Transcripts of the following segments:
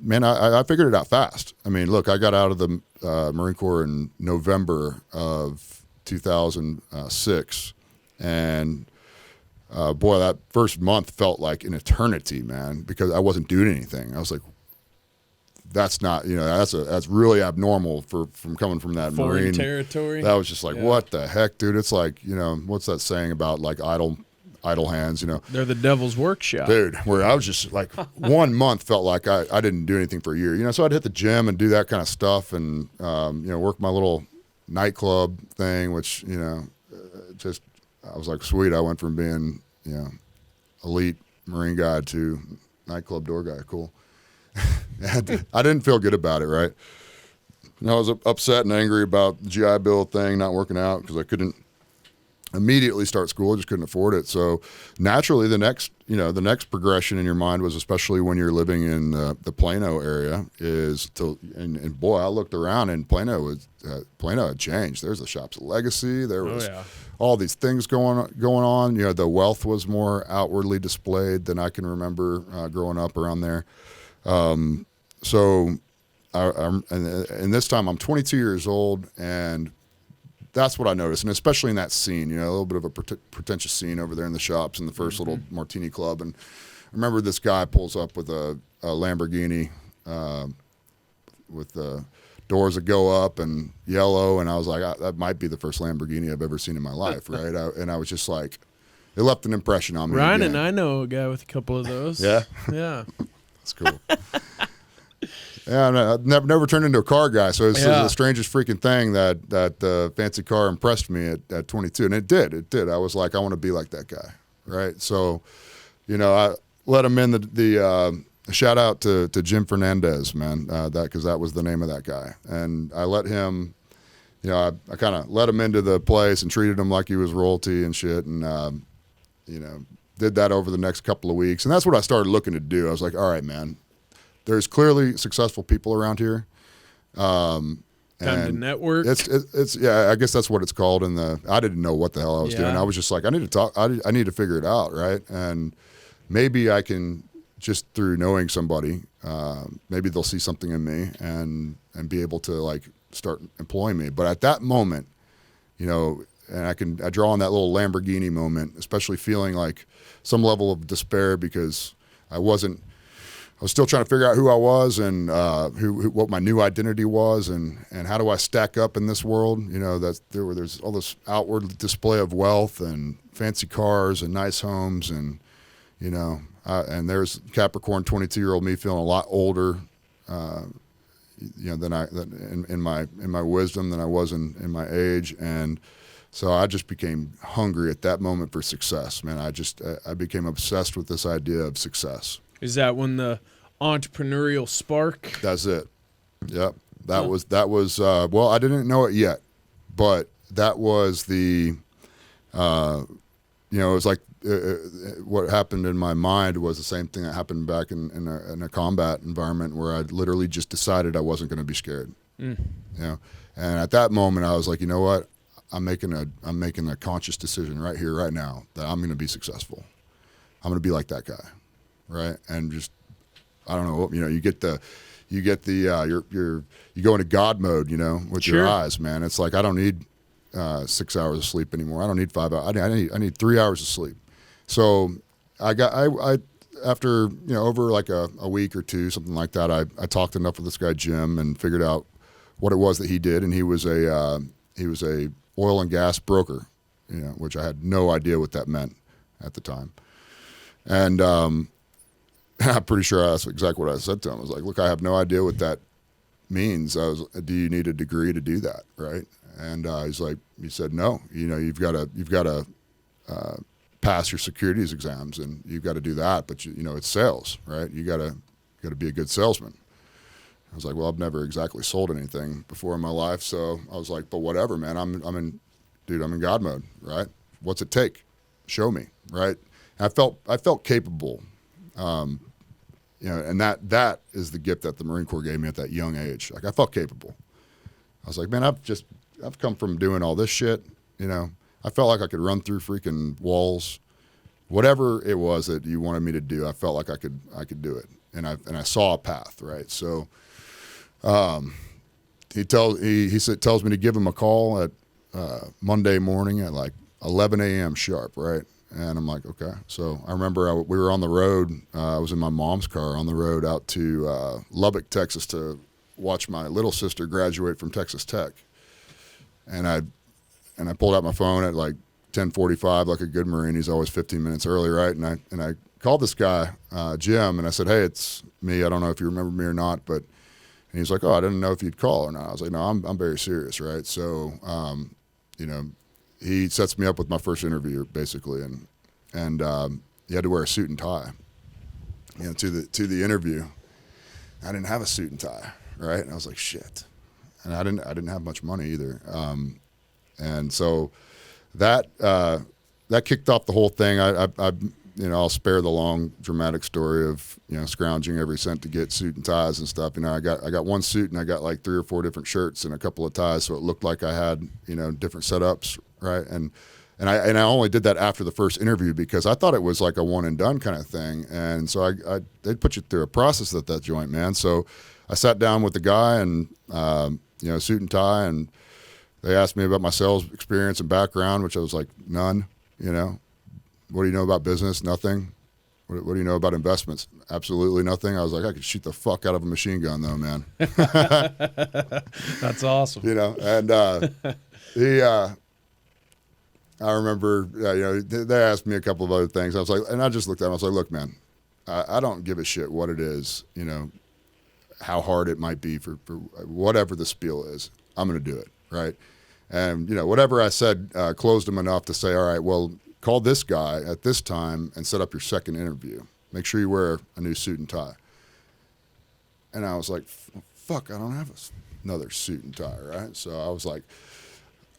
Man, I figured it out fast. I mean, look, I got out of the Marine Corps in November of 2006, and boy, that first month felt like an eternity, man, because I wasn't doing anything. I was like, that's not, that's really abnormal from coming from that Foreign Marine territory. That was just like, what the heck, dude? It's like, what's that saying about like idle hands, They're the devil's workshop. Dude, where I was just like 1 month felt like I didn't do anything for a year. So I'd hit the gym and do that kind of stuff and, work my little nightclub thing, which, just, I was like, sweet. I went from being, elite Marine guy to nightclub door guy. Cool. I didn't feel good about it, right? I was upset and angry about the GI Bill thing not working out because I couldn't immediately start school. I just couldn't afford it. So naturally, the next progression in your mind was, especially when you're living in the Plano area, is to and boy, I looked around and Plano had changed. There's the Shops of Legacy. There was all these things going on. The wealth was more outwardly displayed than I can remember growing up around there. So and this time I'm 22 years old, and that's what I noticed, and especially in that scene, a little bit of a pretentious scene over there in the shops in the first little martini club. And I remember this guy pulls up with a Lamborghini with the doors that go up and yellow, and I was like, that might be the first Lamborghini I've ever seen in my life, right? And I was just like, it left an impression on me. Ryan and I know a guy with a couple of those. Yeah? Yeah. That's cool. Yeah, I never turned into a car guy, so it's the strangest freaking thing that fancy car impressed me at 22, and it did. I was like, I want to be like that guy, right? So, I let him in the shout out to Jim Fernandez, man, because that was the name of that guy, and I let him, I kind of let him into the place and treated him like he was royalty and shit, and did that over the next couple of weeks, and that's what I started looking to do. I was like, all right, man. There's clearly successful people around here. Time to network. It's I guess that's what it's called. I didn't know what the hell I was doing. I was just like, I need to talk. I need to figure it out, right? And maybe I can just through knowing somebody, maybe they'll see something in me and be able to like start employing me. But at that moment, and I draw on that little Lamborghini moment, especially feeling like some level of despair because I was still trying to figure out who I was and what my new identity was and how do I stack up in this world. There's all this outward display of wealth and fancy cars and nice homes and and there's Capricorn 22-year-old me feeling a lot older than in my wisdom than I was in my age. And so I just became hungry at that moment for success, man. I became obsessed with this idea of success. Is that when the entrepreneurial spark? That's it. Yep. That was well, I didn't know it yet, but that was the it was like what happened in my mind was the same thing that happened back in a combat environment where I literally just decided I wasn't going to be scared. And at that moment I was like, you know what? I'm making a conscious decision right here, right now, that I'm going to be successful. I'm going to be like that guy, right? And just, I don't know, you go into God mode, with your eyes, man. It's like I don't need 6 hours of sleep anymore. I don't need 5 hours. I need 3 hours of sleep. So I after over like a week or two, something like that, I talked enough with this guy Jim and figured out what it was that he did, and he was a oil and gas broker, which I had no idea what that meant at the time. And I'm pretty sure that's exactly what I said to him. I was like, look, I have no idea what that means. Do you need a degree to do that, right? And he said, no, you've got to pass your securities exams and you've got to do that. But it's sales, right? You got to be a good salesman. I was like, well, I've never exactly sold anything before in my life. So I was like, but whatever, man, I'm in God mode, right? What's it take? Show me, right? And I felt capable, and that is the gift that the Marine Corps gave me at that young age. Like I felt capable. I was like, man, I've come from doing all this shit. I felt like I could run through freaking walls, whatever it was that you wanted me to do. I felt like I could do it. and I saw a path, right? So he tells me to give him a call at Monday morning at like 11 a.m. sharp, right? And I'm like, okay. So I remember we were on the road. I was in my mom's car on the road out to Lubbock, Texas, to watch my little sister graduate from Texas Tech. And I pulled out my phone at like 10:45, like a good Marine. He's always 15 minutes early, right? And I called this guy, Jim, and I said, hey, it's me. I don't know if you remember me or not, but and he's like, oh, I didn't know if you'd call or not. I was like, no, I'm very serious, right? So, he sets me up with my first interview, basically, and you had to wear a suit and tie, to the interview. I didn't have a suit and tie, right? And I was like, shit. And I didn't have much money either. And so that kicked off the whole thing. I'll spare the long dramatic story of scrounging every cent to get suit and ties and stuff. I got one suit and I got like 3 or 4 different shirts and a couple of ties, so it looked like I had different setups, right? And I only did that after the first interview because I thought it was like a one and done kind of thing. And so they'd put you through a process at that joint, man. So I sat down with the guy and suit and tie, and they asked me about my sales experience and background, which I was like, none. What do you know about business? Nothing. What do you know about investments? Absolutely nothing. I was like, I could shoot the fuck out of a machine gun, though, man. That's awesome. And I remember, they asked me a couple of other things. I was like, and I just looked at him. I was like, look, man, I don't give a shit what it is, how hard it might be for whatever the spiel is. I'm going to do it, right? And, whatever I said closed him enough to say, all right, well, call this guy at this time and set up your second interview. Make sure you wear a new suit and tie. And I was like, fuck, I don't have another suit and tie, right? So I was like,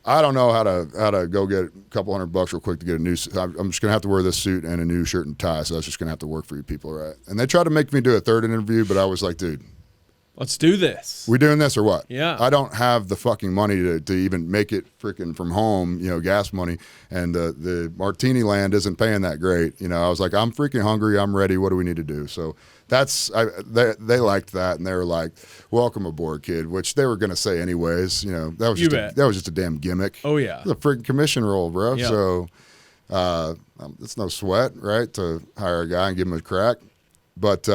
I don't know how to go get a couple $100 real quick to get a new suit. I'm just going to have to wear this suit and a new shirt and tie, so that's just going to have to work for you people, right? And they tried to make me do a third interview, but I was like, dude, let's do this. We doing this or what? Yeah. I don't have the fucking money to even make it freaking from home, gas money. And the Martini Land isn't paying that great. I was like, I'm freaking hungry. I'm ready. What do we need to do? So they liked that. And they were like, welcome aboard, kid, which they were going to say anyways. That was just a damn gimmick. Oh, yeah. It's a freaking commission roll, bro. Yeah. So it's no sweat, right, to hire a guy and give him a crack. But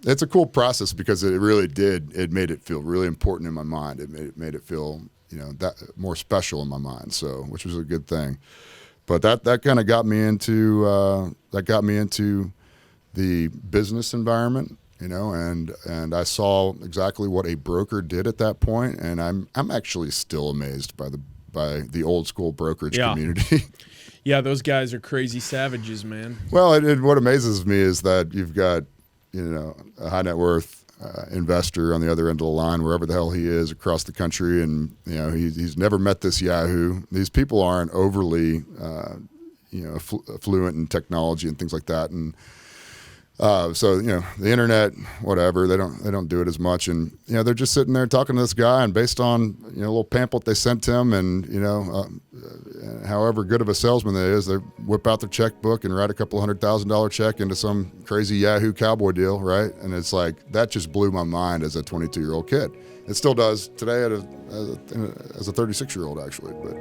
it's a cool process because it really did. It made it feel really important in my mind. It made it feel, that more special in my mind. So, which was a good thing. But that kind of got me into the business environment, and I saw exactly what a broker did at that point, and I'm actually still amazed by the old school brokerage community. Yeah, those guys are crazy savages, man. Well, what amazes me is that you've got a high net worth investor on the other end of the line, wherever the hell he is across the country, and he's never met this Yahoo. These people aren't overly fluent in technology and things like that, and so the internet, whatever, they don't do it as much, and they're just sitting there talking to this guy, and based on a little pamphlet they sent him, and however good of a salesman they is, they whip out their checkbook and write a couple $100,000 check into some crazy Yahoo cowboy deal, right? And it's like that just blew my mind as a 22-year-old kid. It still does today as a 36-year-old actually, but.